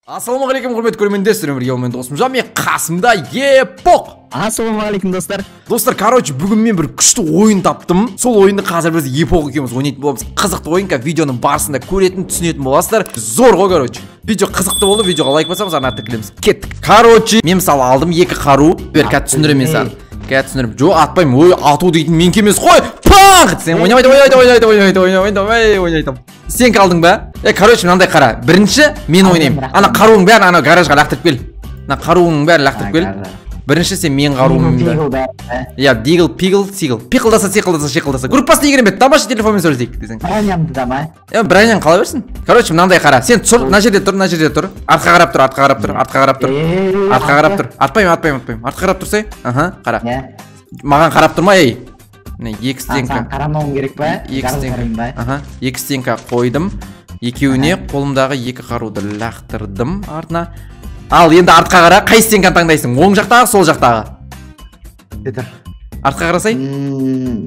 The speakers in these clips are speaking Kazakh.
Ассалаумағалейкум құрметті көрермендер, сіздермен бірге мен досым Жан, мен қасымда Епоқ. Ассалаумағалейкум достар. Достар, бүгін мен бір күшті ойын таптым. Сол ойынды қазір біз Епоқ екеуміз ойнайтын боламыз. Қызықты ойын, видеоның барысында көретін, түсінетін боласыздар. Зор ғой, видео қызықты болды, видеоға лайк басамыз, ана тіркелеміз. Кеттік. Мен мысалы алдым 2 қару. Бер кәт түсіндірем мен саған. Кәт түсіндірем. Жо, атпаймын. Ой, ату дейтін менікі емес қой. Пақ! Сен ойнамайды. Сен қалдың ба? Мынандай қара. Бірінші мен ойнаймын. Ана қаруың бәрін ана гаражға лақтырып кел. Ана қаруың бәрін лақтырып кел. Бірінші сен мен қаруымды. Я, дигл, пигл, сигл. Пиқылдаса, сиқылдаса. Группасына егерем бет. Тамаша телефонмен сөйлесейік десең. Бранямды да ма? Браняң қала берсін. Мынандай қара. Сен тұр, мына жерде тұр. Артқа қарап тұр. Атпаймын. Артқа қарап тұрсай. Қара. Маған қарап тұрма, ей. Екі стенка. Қарамауым керек па? Екі стенка қойдым. Екеуіне қолымдағы 2 қаруды лақтырдым артына. Ал енді артқа қара, қай стенканы таңдайсың? Оң жақтағы, сол жақтағы? Артқа қарасай?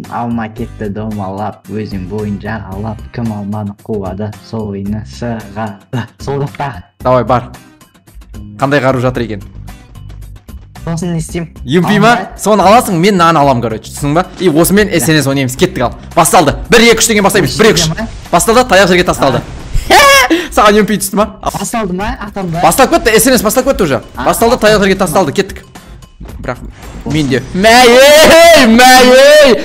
Алма кетті домалап, өзің бойын жағалап, кім алманы қуады, сол ойыны шығады. Сол жақтағы. Давай, бар. Қандай қару жатыр екен? Сосын не істеймін? Емпи ма? Соны аласың, мен наны алам, түсің ба? И осымен СНС ойнаймыз, кеттік ал. Басталды. 1-2-3 деген бастаймыз, 1-2-3. Басталды, таяқ жерге тасталды. Саған емпи түсті ма? Басталды ма? Ақталды. Бастап кетті, СНС бастап кетті уже. Басталды, таяқ жерге тасталды, кеттік. Бірақ мен де мәй,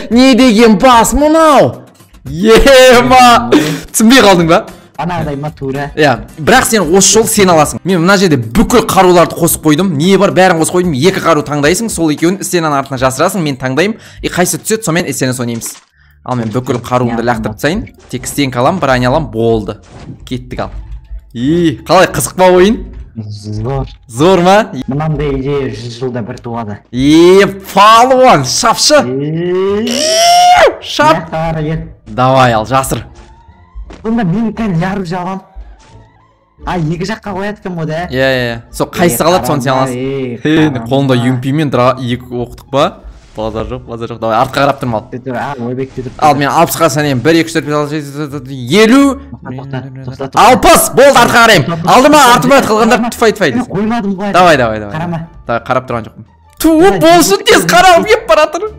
не деген бас мұнау? Ема! Түсінбей қалдың ба? Анағыдай матура. Бірақ сен осы жол сен аласың. Мен мына жерде бүкіл қаруларды қосып қойдым. Не бар, бәрін қосып қойдым. 2 қару таңдайсың, сол екеуін стенаның артына жасырасың, мен таңдаймын. Қайсы түседі, сонымен СНС ойнаймыз. Ал мен бүкіл қаруымды лақтырып тастайын. Тек стенка алам, броня алам, болды. Кеттік ал. Қалай қызық па ойын? Зор ма? Мынандай идея 100 жылда бір туады. Палуан, шапшы. Шап. Давай ал, жасыр. Бұнда мен кән яру жалам. 2 жаққа қояды кім ода? Сол қайсы қалады, соны сен аласың. Қолында юмпимен 2 оқытық ба? Базар жоқ. Давай, артқа қарап тұрмал. Ал мен 60-ға санайым. 1, 2, 3, 4, 5, 6, 7, 50. 60! Болды, артқа қарайым. Алдыма, артыма қылғандар түфай. Қоймадым ғой. Давай. Қарама. Қарап тұрған жоқпын. Туы болсын, тез қарауым кеп баратыр.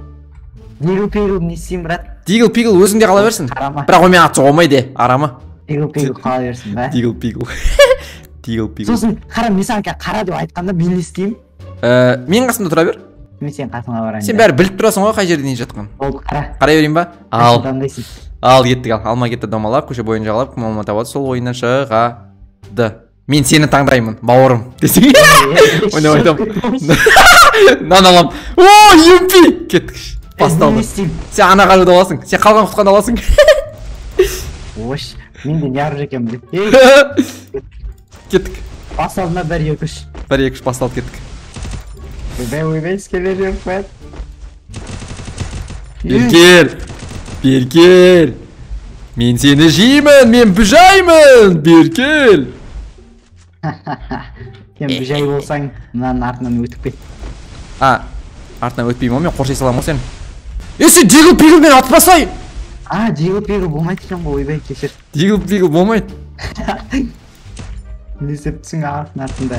Дигл-пигл не істеймін, брат? Дигл-пигл өзіңде қала берсін. Бірақ омен аты оңмайды, арама. Дигл-пигл қала берсін, ба? Дигл-пигл. Сосын, мен саған қара деп айтқанда мен не істеймін? Мен қасымда тұра бер. Мен сен қасыңа барайын. Сен бәрі біліп тұрасың ғой, қай жерде не жатқан. Болды, қара. Қарай берейін ба? Ал, кеттік ал. Алма кетті домалап, көше бойын жағалап, кім алма табады, сол ойынан шығады. Мен сені таңдаймын, бауырым. Десең? Ойнап айтам. Нан алам. О, емпи! Кеттік. Басталды. Сен ана қаруды аласың. Сен қалған құтқанды аласың. Ош, мен де не арып жекем біліп. Кеттік. Басталдыма 1-2-3. 1-2-3 басталды кеттік. Ойбай, скелер бәт. Беркел. Мен сені жеймін, мен бүжаймын. Беркел. Сен бүжай болсаң, мұнан артынан өтіп кет. Артынан өтпеймін, мен қоршай салам о сен. Сен дигл-пигл-мен атпасай. Дигл-пигл болмайды екен ғой, ойбай, кешір. Дигл-пигл болмайды. Лесеп түсің артында.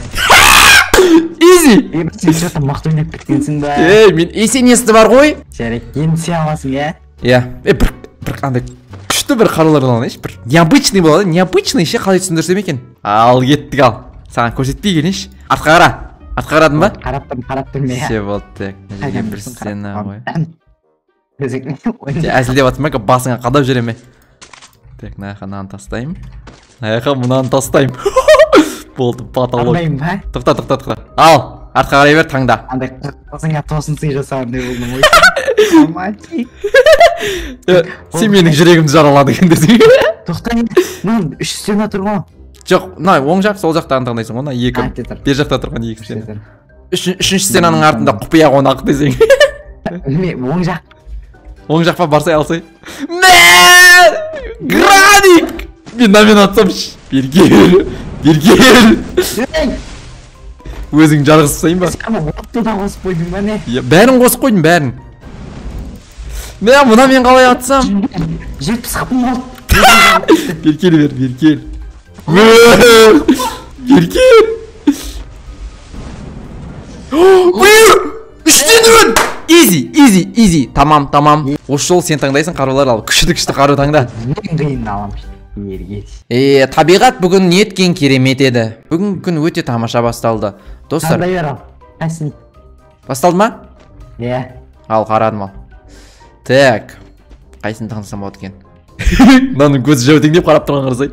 Изи! Сен жата мақты ойнап біткенсің ба? Мен есенесті бар ғой? Жарек, енді сен аласың, бір қандай күшті бір қаруларды алған, бір необычный болады, необычный ше қалай түсіндірсем екен. Ал, кеттік ал. Саған көрсетпей келеш. Артқа қара. Артқа қарадың ба? Қарап тұрмын, Все болды, тек. Бір сцена ғой. Әзілдеп атырма, басыңа қадап жүреме. Тек, наяққа тастайым. Мұнан тастайым. Болды, патолог. Тоқта. Ал, артқа қарай бер, таңда. Андай қасыңа тосын сый жасағым деп болдым ой. Сен менің жүрегімді жараладың десең. Тоқта, мұн 3 стена тұр ғой. Жоқ, оң жақ, сол жақтан таңдайсың ғой, 2. Бер жақта тұрған 2 стена. 3-ші стенаның артында құпия қонақ десең. Оң жақ. Оң жаққа барсай алсай. Градик! Мен намен атсамшы. Бергел! Өзің жарғызып ба? Сен отты да қосып қойдың ба не? Бәрін қосып қойдың, бәрін. Мұна мен қалай атсам? 70 қапым болды. Беркел. Берген. Бүйір! Үштен! Easy. Tamam. Осы жол сен таңдайсың, қарулар ал. Күшті қару таңда. Қиын алам. Ергет. Табиғат бүгін неткен керемет еді. Бүгін күн өте тамаша басталды. Достар. Қандай бер ал. Қайсын. Басталды ма? Иә. Ал, қарадым ал. Так. Қайсын таңдасам болады екен? Мынаның көзі жәутеңдеп қарап тұрған қарасай.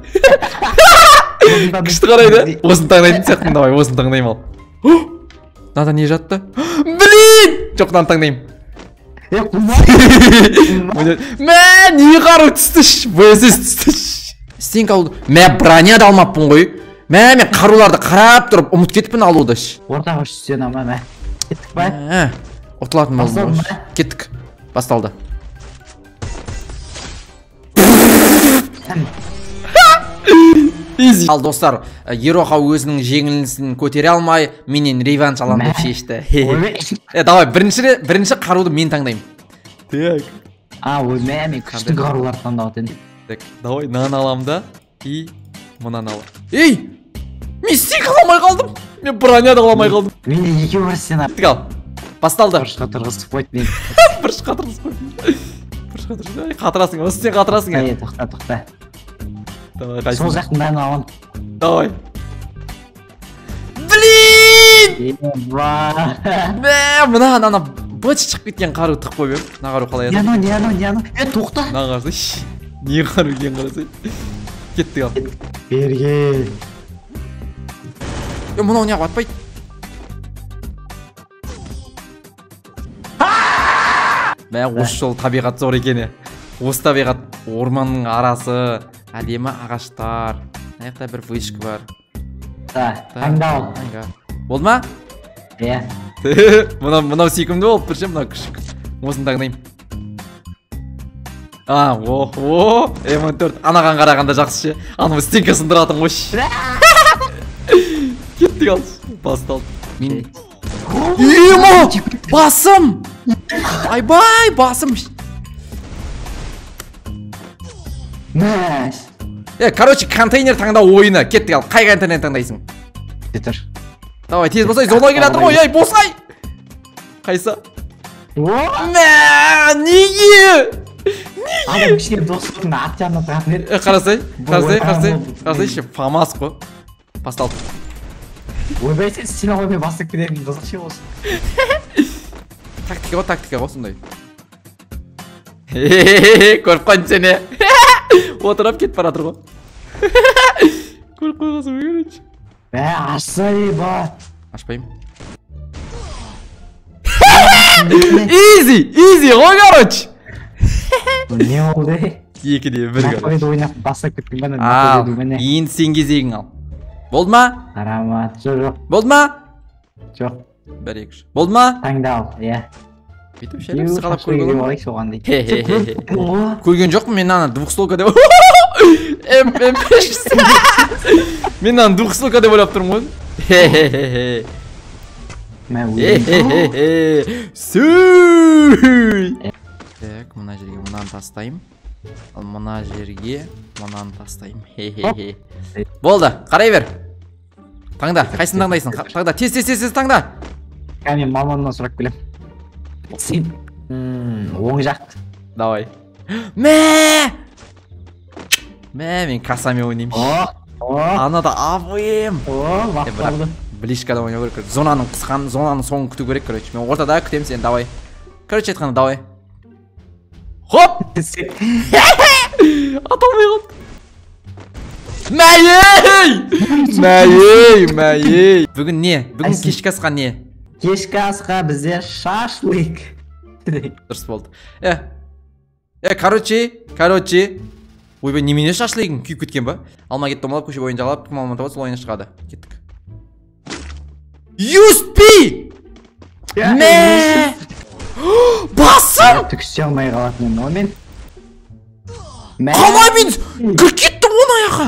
Күшті қарайды. Осын таңдайтын сияқтымын, давай, осын таңдайым ал. Мынада не жатты? Блин! Жоқ, мынаны таңдаймын. Мә, не қару түсті? ВСС түсті. Стенка алды. Мә, броня да алмаппын ғой. Мә, мен қаруларды қарап тұрып ұмыт кетіппін алуды. Ортаға үштен алма, мә. Кеттік ба? Ұтылатын болдым. Кеттік. Басталды. Easy. Ал достар, Ероха өзінің жеңілісін көтере алмай, менен реванш алам деп шешті. Давай, бірінші қаруды мен таңдаймын. Так. Мен күшті қарулар таңдап өтен. Так, давай, нан алам да, и мұнан алам. Ей! Мен стек аламай қалдым. Мен броня да аламай қалдым. Менде екі бар сен ап. Ал, басталды. Бұрышқа тұрғызып қойды мен. Бұрышқа тұрғызып қойды. Қатырасың, осы сен қатырасың. Тоқта. Давай, сол жақындайын алам. Давай. Блин! Мына бөтші шығып кеткен қару тұқ қойып ем. Мына қару қалай еді? Не ано? Тоқта. Мына қарсай. Не қару екен қарасай. Кеттік ал. Берген. Мұнау неғып атпайды? Осы жол табиғат зор екені. Осы табиғат орманның арасы, әдемі ағаштар. Аяқта бір вышка бар. Таңдау. Болды ма? Иә. Мұнау сүйкімді болып бірше, мұнау күшік. Осын таңдайым. M14. Анаған қарағанда жақсы ше. Анау стенка сындыратын қош. Кеттік ал. Басталды. Ема! Басым! Айбай, басым! Мәш! Короче, контейнер таңдау ойыны. Кеттік ал. Қай контейнер таңдайсың? Кетір. Давай, тез босай, зола келатыр ғой. Ай, босай! Қайса? Мә, неге? Адам кішкене достықтың ат жанына тұратын еді. Қарасай, ше, фамас қой. Басталды. Ойбай, сен ойбай бастық кететін қызық ше осы. Тактика ғой, сондай. Көріп қойын сені. Отырап кетіп баратыр ғой. Көріп қойғасы өйгерінші. Ашсай ба. Ашпайым. Easy ғой, короче. Не болды? Екіде бір көріп. Нақойды ойнап бастап кеттің бәні. Енді сен кезегің ал. Болды ма? Арамат, жоқ. Болды ма? Жоқ. Бір екі. Болды ма? Таңдал, иә. Бүйтіп шәріп сықалап көрген ғой. Көрген жоқпын, мен ана двухслойка деп М5 мен ана двухслойка деп ойлап тұрмын ғой. Сүй! Так, мына жерге мынаны тастайым. Ал мына жерге мынаны тастайым. Болды, қарай бер. Таңда, қайсын таңдайсың? Таңда, тез таңда. Мен мамамнан сұрап келем. Сен оң жақ. Давай. Мә, мен касами ойнаймын. Анада АВМ. Вақтарды. Блишкада ойнау керек. Зонаның қысқан, зонаның соңын күту керек, короче. Мен ортада күтем сен, давай. Короче айтқанда, давай. Хоп! Аталмай қалды. Мәйей! Бүгін не? Бүгін кешкі асқа не? Кешкі асқа бізде шашлык. Дұрыс болды. Короче. Ойбай, немене шашлыгың күйіп кеткен ба? Алма кетті омалап, көше бойын жағалап, кім алман табады, сол ойына шығады. Кеттік. USP! Мә! Басым! Түкісе алмай қалатын момент. Қалай мен кіріп кеттім оны аяқа?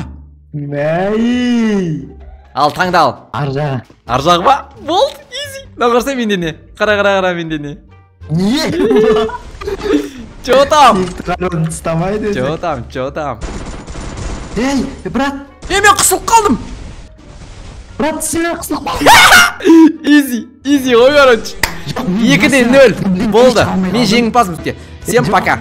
Мәй! Ал, таңда ал. Аржағы. Аржағы ба? Болды, easy. Нағырсай менде не? Қара менде не? Не? Чо там? Қаруын тұстамайды. Чо там? Эй, брат! Мен қысылып қалдым. брат сен қысылып Изи, қой короче. 2-де 0 болды. Мен жеңімпазбын. Всем пока.